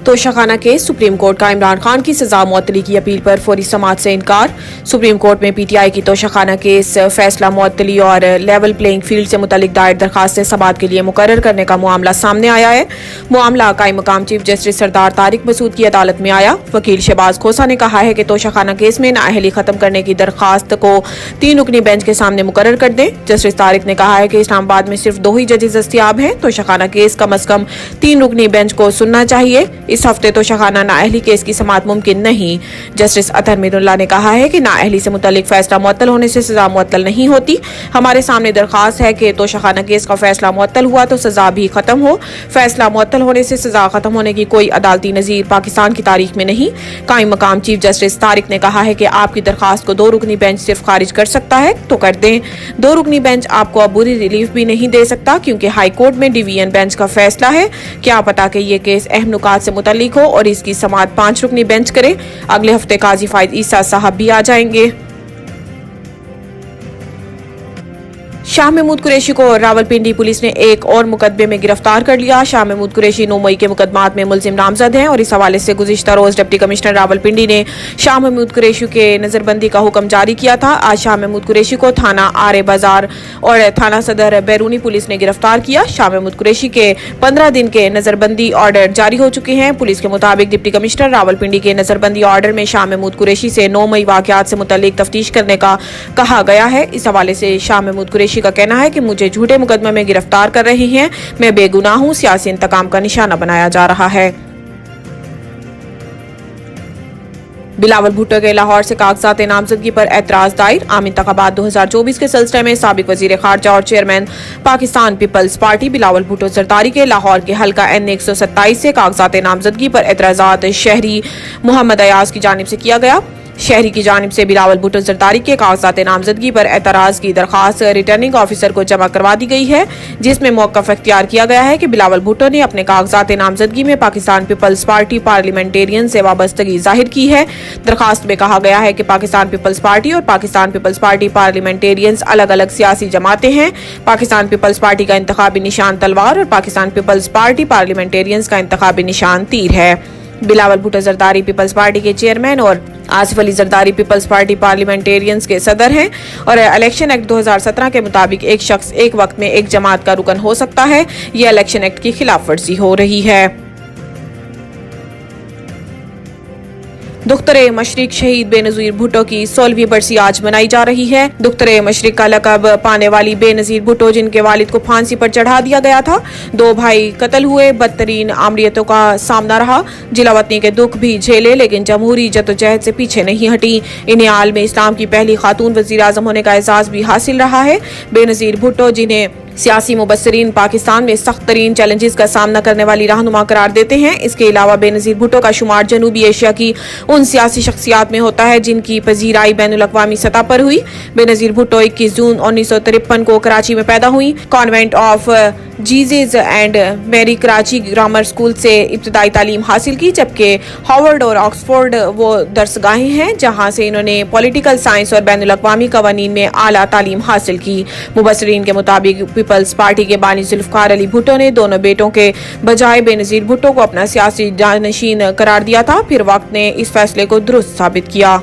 Toshakhana case, supreme court का इमरान खान की सजा मुअत्तली की अपील पर फौरी समाअत से इनकार। सुप्रीम कोर्ट में पीटीआई की तोशाखाना केस फैसला मुअत्तली और लेवल प्लेइंग फील्ड से मुतालिक दायर दरखास्त समाअत के लिए मुकर्रर करने का मामला सामने आया है। मामला कायम मकाम चीफ जस्टिस सरदार तारिक मसूद की अदालत में आया। वकील शहबाज खोसा ने कहा है कि तोशाखाना केस में नाअहली खत्म करने की दरखास्त को 3 रुकनी बेंच के सामने मुकर्रर कर दें। जस्टिस तारिक ने कहा है कि इस्लामाबाद में सिर्फ 2 ही जजेस दस्तयाब हैं। तोशाखाना केस कम अज कम 3 रुकनी बेंच को सुनना चाहिए। इस हफ्ते तोशाखाना नाअहली केस की समाअत मुमकिन नहीं। जस्टिस अतहर मीरुल्लाह ने कहा है कि नाअहली से मुतल्लिक फैसला मुअत्तल होने से सजा मुअत्तल नहीं होती। हमारे सामने दरखास्त है कि तोशाखाना केस का फैसला मुअत्तल हुआ तो सजा भी खत्म हो। फैसला मुअत्तल होने से सजा खत्म होने की कोई अदालती नजीर पाकिस्तान की तारीख में नहीं। कायम मकाम चीफ जस्टिस तारिक ने कहा है कि आपकी दरखास्त को 2 रुकनी बेंच सिर्फ खारिज कर सकता है तो कर दें। 2 रुकनी बेंच आपको अबूरी रिलीफ भी नहीं दे सकता क्योंकि हाई कोर्ट में डिवीजन बेंच का फैसला है। क्या पता कि ये केस अहम नुकात से मुतल्लिक हो और इसकी समाअत 5 रुकनी बेंच करे। अगले हफ्ते काजी फायद ईसा साहब भी आ जाएंगे। शाह महमूद कुरैशी को रावलपिंडी पुलिस ने एक और मुकदमे में गिरफ्तार कर लिया। शाह महमूद कुरैशी 9 मई के मुकदमात में मुलजिम नामजद हैं और इस हवाले से गुज़िश्ता रोज डिप्टी कमिश्नर रावलपिंडी ने शाह महमूद कुरैशी के नजरबंदी का हुक्म जारी किया था। आज शाह महमूद कुरैशी को थाना आरे बाजार और थाना सदर बैरूनी पुलिस ने गिरफ्तार किया। शाह महमूद कुरैशी के 15 दिन के नजरबंदी ऑर्डर जारी हो चुके हैं। पुलिस के मुताबिक डिप्टी कमिश्नर रावलपिंडी के नजरबंदी ऑर्डर में शाह महमूद कुरैशी से 9 मई वाकयात से मुतल्लिक तफ्तीश करने का कहा गया है। इस हवाले से शाह महमूद कुरैशी का कहना है कि मुझे झूठे मुकदमे में गिरफ्तार कर रहे हैं। मैं बेगुनाह हूं। सियासी इंतकाम का निशाना बनाया जा रहा है। बिलावल भुट्टो के लाहौर से कागजात नामजदगी पर एतराज दायर। आम इंतखाबात 2024 के सिलसिले में साबिक वजीर खारजा और chairman Pakistan Peoples Party Bilawal Bhutto Zardari के लाहौर के हल्का N 127 से कागजात नामजदगी पर एतराजात शहरी मोहम्मद अयाज की जानिब से किया गया। शहरी की जानिब से बिलावल भुट्टो जरदारी के कागजात नामजदगी पर एतराज की दरखास्त रिटर्निंग ऑफिसर को जमा करवा दी गई है, जिसमें मौक़िफ़ इख्तियार किया गया है कि बिलावल भुट्टो ने अपने कागजात नामजदगी में पाकिस्तान पीपल्स पार्टी पार्लियामेंटेरियन से वाबस्तगी जाहिर की है। दरखास्त में कहा गया है कि पाकिस्तान पीपल्स पार्टी और पाकिस्तान पीपल्स पार्टी पार्लियामेंटेरियंस अलग अलग सियासी जमातें हैं। पाकिस्तान पीपल्स पार्टी का इंतखाबी निशान तलवार और पाकिस्तान पीपल्स पार्टी पार्लियामेंटेरियंस का इंतखाबी निशान तीर है। बिलावल भुट्टो जरदारी पीपल्स पार्टी के चेयरमैन और Asif Ali Zardari Peoples Party Parliamentarians के सदर हैं और इलेक्शन एक्ट 2017 के मुताबिक एक शख्स एक वक्त में एक जमात का रुकन हो सकता है। यह इलेक्शन एक्ट की खिलाफ वर्जी हो रही है। दुख्तर मशरिक शहीद बेनज़ीर भुट्टो की 16वीं बरसी आज मनाई जा रही है। दुख्तर मशरिक का लक़ब पाने वाली बेनज़ीर भुट्टो, जिनके वालिद को फांसी पर चढ़ा दिया गया था, 2 भाई कत्ल हुए, बदतरीन आमरीतों का सामना रहा, जिलावतनी के दुख भी झेले लेकिन जमहूरी जद्दोजहद से पीछे नहीं हटी। इन्हें आलम इस्लाम की पहली खातून वज़ीर आज़म होने का एजाज़ भी हासिल रहा है। बेनज़ीर भुट्टो, जिन्हें सियासी मुबस्सिरीन पाकिस्तान में सख्त तरीन चैलेंजेस का सामना करने वाली रहनुमा करार देते हैं। इसके अलावा बेनज़ीर भुट्टो का शुमार जनूबी एशिया की उन सियासी शख्सियात में होता है जिनकी पजीराई बैनुल अक़वामी सतह पर हुई। बेनज़ीर भुट्टो 21 जून 1953 को कराची में पैदा हुई। Convent of Jesus and Mary Karachi grammar school से इब्तदाई तालीम हासिल की, जबकि हार्वर्ड और ऑक्सफोर्ड वो दरसगाहें हैं जहाँ से इन्होंने पॉलिटिकल साइंस और बैनुल अक़वामी कवानीन में आला तालीम हासिल की। मुबस्सिरीन के मुताबिक पीपल्स पार्टी के बानी जुल्फ़िकार अली भुट्टो ने दोनों बेटों के बजाय बेनज़ीर भुट्टो को अपना सियासी जानशीन करार दिया था। फिर वक्त ने इस फैसले को दुरुस्त साबित किया।